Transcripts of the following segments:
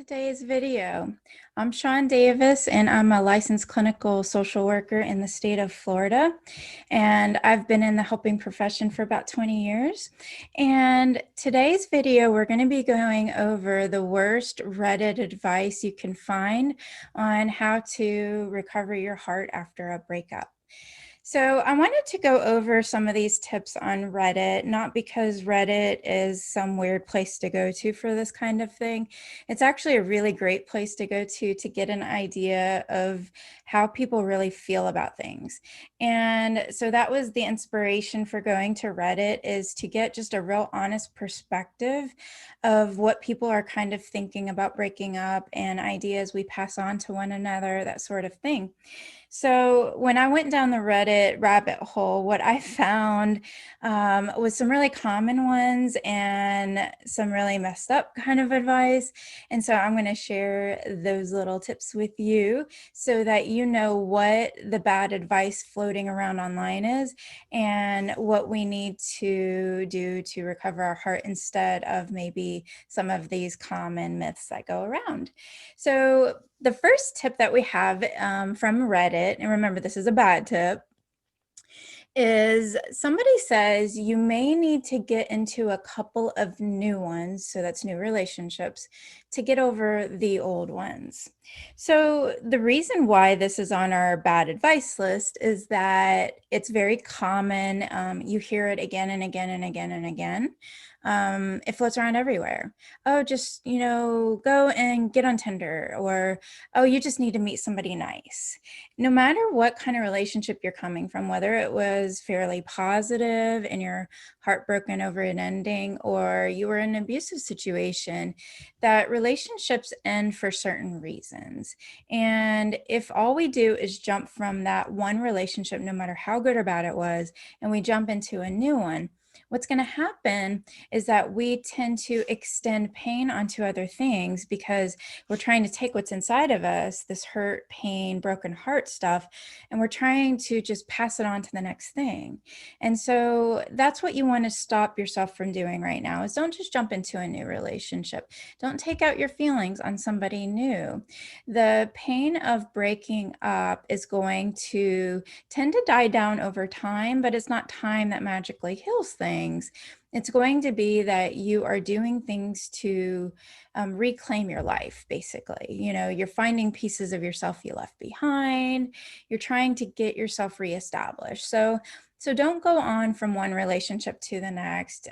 today's video. I'm Shawn Davis and I'm a licensed clinical social worker in the state of Florida. And I've been in the helping profession for about 20 years. And today's video, we're going to be going over the worst Reddit advice you can find on how to recover your heart after a breakup. So I wanted to go over some of these tips on Reddit, not because Reddit is some weird place to go to for this kind of thing. It's actually a really great place to go to get an idea of how people really feel about things. And so that was the inspiration for going to Reddit, is to get just a real honest perspective of what people are kind of thinking about breaking up and ideas we pass on to one another, that sort of thing. So when I went down the Reddit rabbit hole, what I found was some really common ones and some really messed up kind of advice. And so I'm going to share those little tips with you so that you know what the bad advice floating around online is and what we need to do to recover our heart instead of maybe some of these common myths that go around. So the first tip that we have from Reddit, and remember this is a bad tip, is somebody says you may need to get into a couple of new ones, so that's new relationships, to get over the old ones. So the reason why this is on our bad advice list is that it's very common. You hear it again and again and again and again. It floats around everywhere. Oh, just, go and get on Tinder, or, oh, you just need to meet somebody nice. No matter what kind of relationship you're coming from, whether it was fairly positive and you're heartbroken over an ending, or you were in an abusive situation, that relationships end for certain reasons. And if all we do is jump from that one relationship, no matter how good or bad it was, and we jump into a new one, what's going to happen is that we tend to extend pain onto other things because we're trying to take what's inside of us, this hurt, pain, broken heart stuff, and we're trying to just pass it on to the next thing. And so that's what you want to stop yourself from doing right now, is don't just jump into a new relationship. Don't take out your feelings on somebody new. The pain of breaking up is going to tend to die down over time, but it's not time that magically heals things. It's going to be that you are doing things to reclaim your life, basically. You're finding pieces of yourself you left behind. You're trying to get yourself reestablished. So don't go on from one relationship to the next,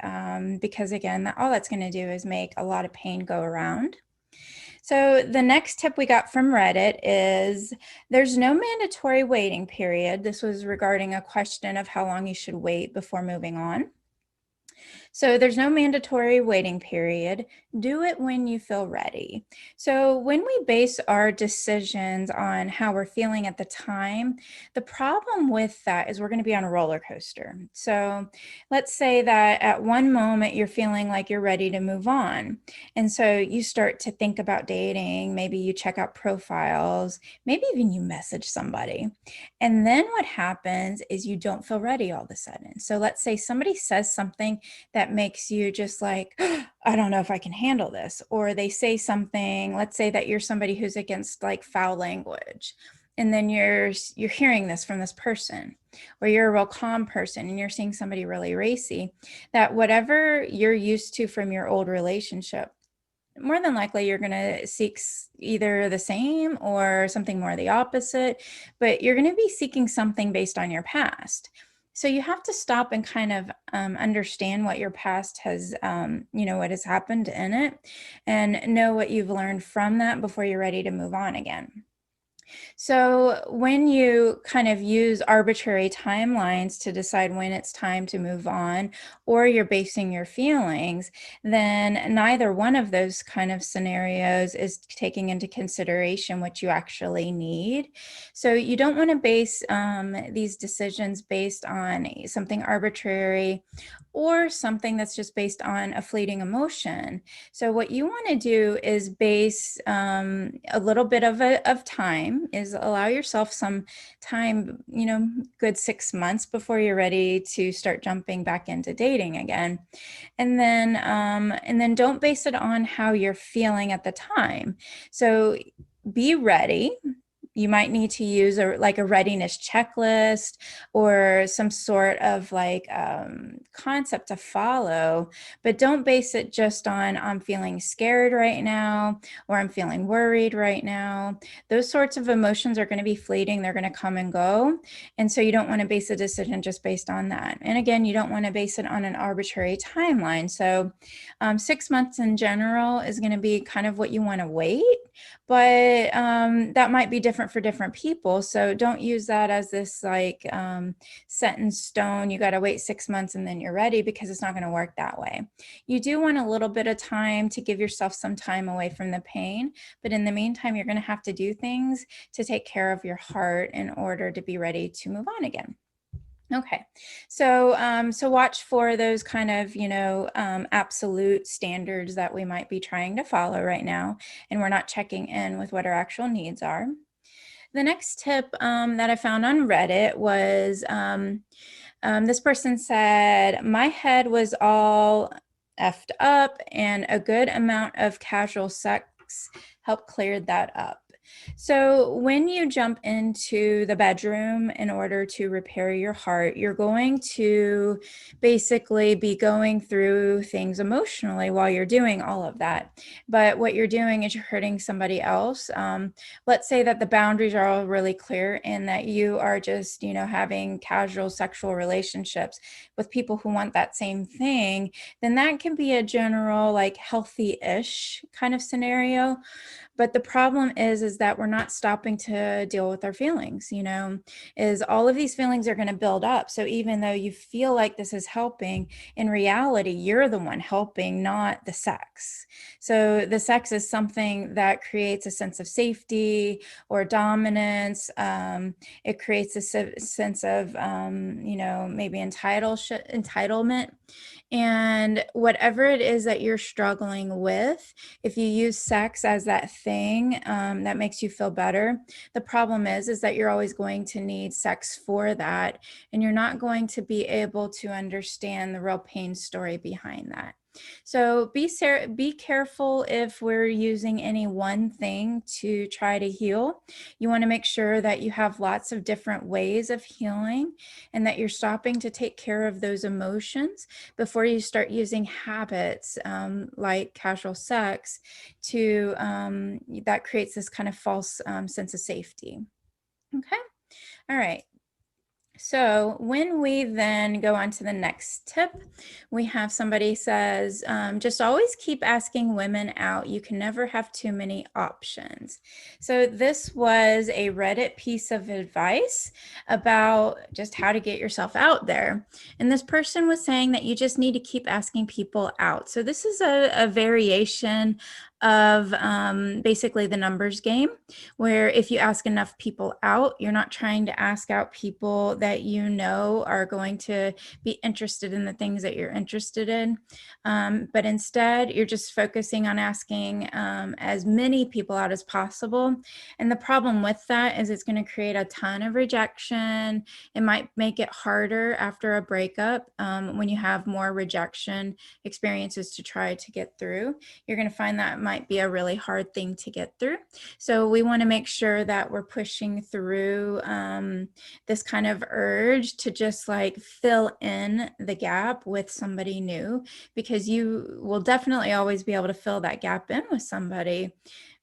because again, all that's going to do is make a lot of pain go around. So the next tip we got from Reddit is there's no mandatory waiting period. This was regarding a question of how long you should wait before moving on. So there's no mandatory waiting period. Do it when you feel ready. So when we base our decisions on how we're feeling at the time, the problem with that is we're going to be on a roller coaster. So let's say that at one moment you're feeling like you're ready to move on. And so you start to think about dating, maybe you check out profiles, maybe even you message somebody. And then what happens is you don't feel ready all of a sudden. So let's say somebody says something that makes you just like, I don't know if I can handle this. Or they say something, let's say that you're somebody who's against like foul language. And then you're hearing this from this person, or you're a real calm person and you're seeing somebody really racy, that whatever you're used to from your old relationship, more than likely you're going to seek either the same or something more the opposite, but you're going to be seeking something based on your past. So you have to stop and kind of understand what your past has, what has happened in it, and know what you've learned from that before you're ready to move on again. So when you kind of use arbitrary timelines to decide when it's time to move on, or you're basing your feelings, then neither one of those kind of scenarios is taking into consideration what you actually need. So you don't want to base these decisions based on something arbitrary or something that's just based on a fleeting emotion. So what you want to do is base a little bit of time is allow yourself some time, good 6 months before you're ready to start jumping back into dating again. And then don't base it on how you're feeling at the time. So be ready. You might need to use a readiness checklist or some sort of concept to follow, but don't base it just on I'm feeling scared right now or I'm feeling worried right now. Those sorts of emotions are going to be fleeting. They're going to come and go. And so you don't want to base a decision just based on that. And again, you don't want to base it on an arbitrary timeline. So 6 months in general is going to be kind of what you want to wait, but that might be different for different people. So don't use that as this set in stone. You got to wait 6 months and then you're ready, because it's not going to work that way. You do want a little bit of time to give yourself some time away from the pain. But in the meantime, you're going to have to do things to take care of your heart in order to be ready to move on again. Okay, so watch for those kind of, absolute standards that we might be trying to follow right now, and we're not checking in with what our actual needs are. The next tip that I found on Reddit was this person said, my head was all effed up and a good amount of casual sex helped clear that up. So when you jump into the bedroom in order to repair your heart, you're going to basically be going through things emotionally while you're doing all of that. But what you're doing is you're hurting somebody else. Let's say that the boundaries are all really clear and that you are just, having casual sexual relationships with people who want that same thing, then that can be a general, healthy-ish kind of scenario. But the problem is that we're not stopping to deal with our feelings, is all of these feelings are going to build up. So even though you feel like this is helping, in reality, you're the one helping, not the sex. So the sex is something that creates a sense of safety or dominance. It creates a sense of, maybe entitlement. And whatever it is that you're struggling with, if you use sex as that thing that makes you feel better, the problem is that you're always going to need sex for that, and you're not going to be able to understand the real pain story behind that. So be careful if we're using any one thing to try to heal. You want to make sure that you have lots of different ways of healing and that you're stopping to take care of those emotions before you start using habits like casual sex to that creates this kind of false sense of safety. Okay. All right. So when we then go on to the next tip, we have somebody says, just always keep asking women out. You can never have too many options. So this was a Reddit piece of advice about just how to get yourself out there. And this person was saying that you just need to keep asking people out. So this is a variation of basically the numbers game, where if you ask enough people out, you're not trying to ask out people that are going to be interested in the things that you're interested in, but instead you're just focusing on asking as many people out as possible. And the problem with that is it's going to create a ton of rejection. It might make it harder after a breakup when you have more rejection experiences to try to get through. You're going to find that might be a really hard thing to get through. So we want to make sure that we're pushing through this kind of urge to just fill in the gap with somebody new, because you will definitely always be able to fill that gap in with somebody,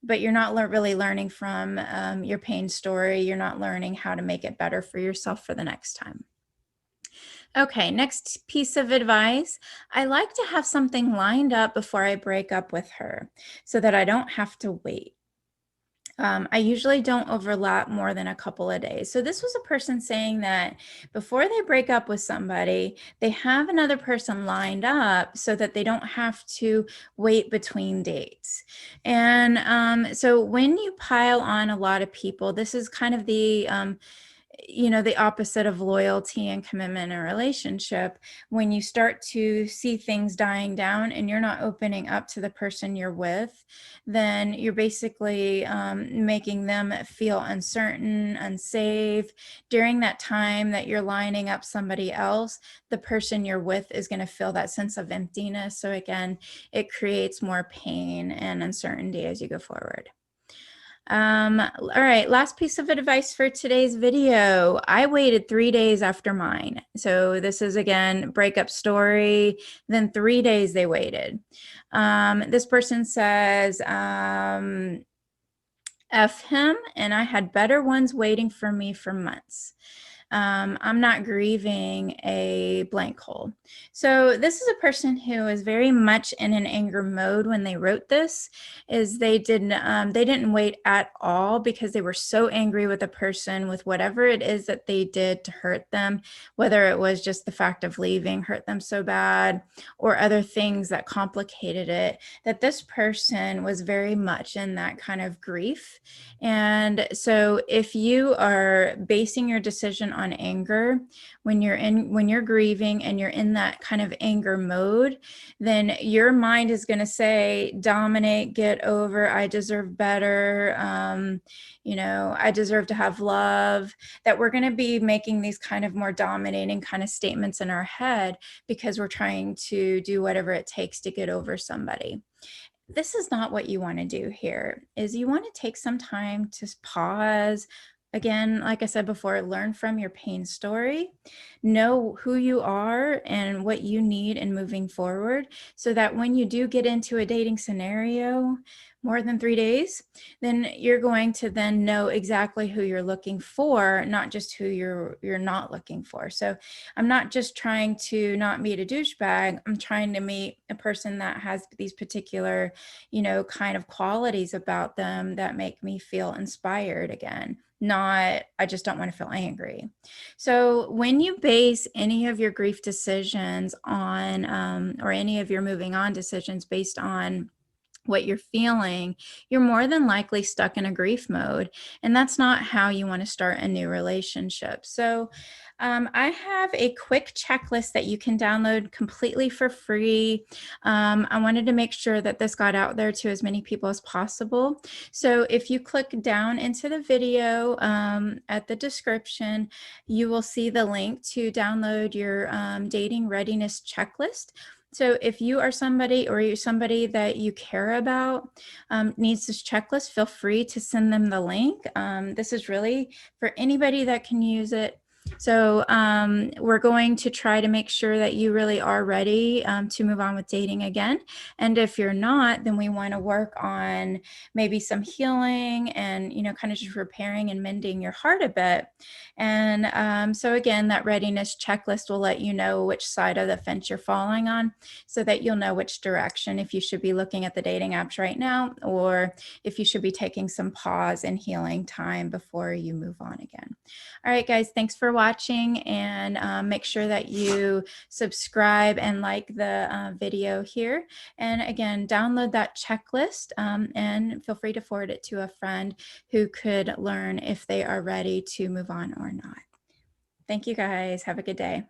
but you're not really learning from your pain story. You're not learning how to make it better for yourself for the next time. Okay, next piece of advice. I like to have something lined up before I break up with her so that I don't have to wait. I usually don't overlap more than a couple of days. So this was a person saying that before they break up with somebody, they have another person lined up so that they don't have to wait between dates. And so when you pile on a lot of people, this is kind of the opposite of loyalty and commitment in a relationship. When you start to see things dying down and you're not opening up to the person you're with, then you're basically making them feel uncertain, unsafe. During that time that you're lining up somebody else, the person you're with is going to feel that sense of emptiness. So again, it creates more pain and uncertainty as you go forward. All right, last piece of advice for today's video. I waited 3 days after mine. So this is, again, breakup story. Then 3 days they waited. This person says, F him, and I had better ones waiting for me for months. I'm not grieving a blank hole. So this is a person who is very much in an anger mode when they wrote this. Is they didn't wait at all because they were so angry with the person, with whatever it is that they did to hurt them, whether it was just the fact of leaving hurt them so bad, or other things that complicated it, that this person was very much in that kind of grief. And so if you are basing your decision on anger, when you're grieving and you're in that kind of anger mode, then your mind is going to say, dominate, get over, I deserve better, I deserve to have love. That we're going to be making these kind of more dominating kind of statements in our head because we're trying to do whatever it takes to get over somebody. This is not what you want to do here. Is you want to take some time to pause. Again, like I said before, learn from your pain story, know who you are and what you need in moving forward, so that when you do get into a dating scenario more than 3 days, then you're going to then know exactly who you're looking for, not just who you're not looking for. So I'm not just trying to not meet a douchebag. I'm trying to meet a person that has these particular, kind of qualities about them that make me feel inspired again. Not, I just don't want to feel angry. So when you base any of your grief decisions on, or any of your moving on decisions based on what you're feeling, you're more than likely stuck in a grief mode. And that's not how you want to start a new relationship. So I have a quick checklist that you can download completely for free. I wanted to make sure that this got out there to as many people as possible. So if you click down into the video at the description, you will see the link to download your dating readiness checklist. So if you are somebody, or you're somebody that you care about needs this checklist, feel free to send them the link. This is really for anybody that can use it. So we're going to try to make sure that you really are ready to move on with dating again. And if you're not, then we want to work on maybe some healing and, kind of just repairing and mending your heart a bit. And so again, that readiness checklist will let you know which side of the fence you're falling on, so that you'll know which direction, if you should be looking at the dating apps right now, or if you should be taking some pause and healing time before you move on again. All right, guys, thanks for watching, and make sure that you subscribe and like the video here. And again, download that checklist and feel free to forward it to a friend who could learn if they are ready to move on or not. Thank you, guys. Have a good day.